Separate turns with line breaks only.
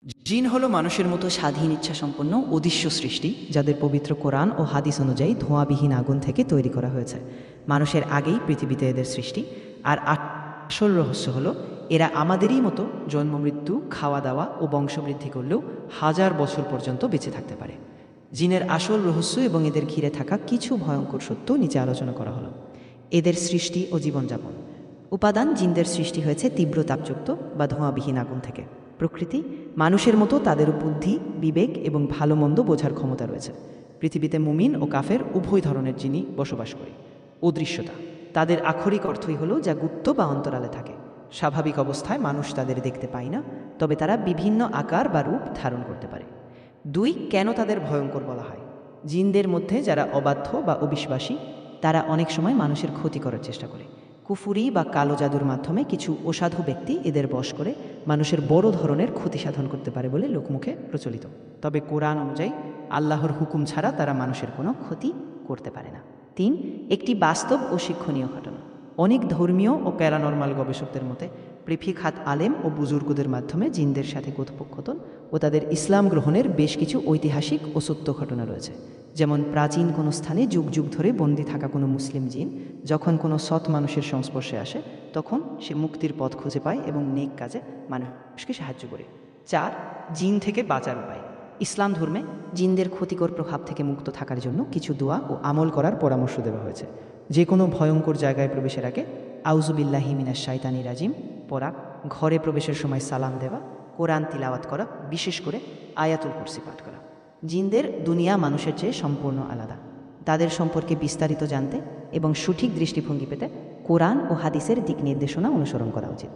জিন হলো মানুষের মতো স্বাধীন ইচ্ছাসম্পন্ন অদৃশ্য সৃষ্টি, যাদের পবিত্র কোরআন ও হাদিস অনুযায়ী ধোঁয়াবিহীন আগুন থেকে তৈরি করা হয়েছে। মানুষের আগেই পৃথিবীতে এদের সৃষ্টি। আর আসল রহস্য হলো, এরা আমাদেরই মতো জন্ম মৃত্যু, খাওয়া দাওয়া ও বংশবৃদ্ধি করলেও হাজার বছর পর্যন্ত বেঁচে থাকতে পারে। জিনের আসল রহস্য এবং এদের ঘিরে থাকা কিছু ভয়ঙ্কর সত্য নিচে আলোচনা করা হলো। এদের সৃষ্টি ও জীবনযাপন। উপাদান: জিনদের সৃষ্টি হয়েছে তীব্র তাপযুক্ত বা ধোঁয়াবিহীন আগুন থেকে। প্রকৃতি: মানুষের মতো তাদেরও বুদ্ধি, বিবেক এবং ভালো মন্দ বোঝার ক্ষমতা রয়েছে। পৃথিবীতে মুমিন ও কাফের উভয় ধরনের জিনই বসবাস করে। অদৃশ্যতা: তাদের আক্ষরিক অর্থই হলো যা গুপ্ত বা অন্তরালে থাকে। স্বাভাবিক অবস্থায় মানুষ তাদের দেখতে পায় না, তবে তারা বিভিন্ন আকার বা রূপ ধারণ করতে পারে। 2. কেন তাদের ভয়ঙ্কর বলা হয়? জিনদের মধ্যে যারা অবাধ্য বা অবিশ্বাসী, তারা অনেক সময় মানুষের ক্ষতি করার চেষ্টা করে। কুফুরি বা কালো জাদুর মাধ্যমে কিছু অসাধু ব্যক্তি এদের বশ করে মানুষের বড় ধরনের ক্ষতি সাধন করতে পারে বলে লোকমুখে প্রচলিত। তবে কোরআন অনুযায়ী আল্লাহর হুকুম ছাড়া তারা মানুষের কোনো ক্ষতি করতে পারে না। 3. একটি বাস্তব ও শিক্ষণীয় ঘটনা। অনেক ধর্মীয় ও প্যারানর্মাল গবেষকদের মতে পৃথিখাত আলেম ও বুজুর্গদের মাধ্যমে জিনদের সাথে কথোপকথন ও তাদের ইসলাম গ্রহণের বেশ কিছু ঐতিহাসিক ও সত্য ঘটনা রয়েছে। যেমন প্রাচীন কোনো স্থানে যুগ যুগ ধরে বন্দী থাকা কোনো মুসলিম জিন যখন কোনো সৎ মানুষের সংস্পর্শে আসে, তখন সে মুক্তির পথ খুঁজে পায় এবং নেক কাজে মানুষকে সাহায্য করে। 4. জিন থেকে বাঁচার উপায়। ইসলাম ধর্মে জিনদের ক্ষতিকর প্রভাব থেকে মুক্ত থাকার জন্য কিছু দোয়া ও আমল করার পরামর্শ দেওয়া হয়েছে। যে কোনো ভয়ঙ্কর জায়গায় প্রবেশের আগে আউযুবিল্লাহি মিনাশ শাইতানির রাজিম পড়া, ঘরে প্রবেশের সময় সালাম দেওয়া, কোরআন তিলাওয়াত করা, বিশেষ করে আয়াতুল কুরসি পাঠ করা। জিনদের দুনিয়া মানুষের চেয়ে সম্পূর্ণ আলাদা। তাদের সম্পর্কে বিস্তারিত জানতে এবং সঠিক দৃষ্টিভঙ্গি পেতে কোরআন ও হাদিসের দিক নির্দেশনা অনুসরণ করা উচিত।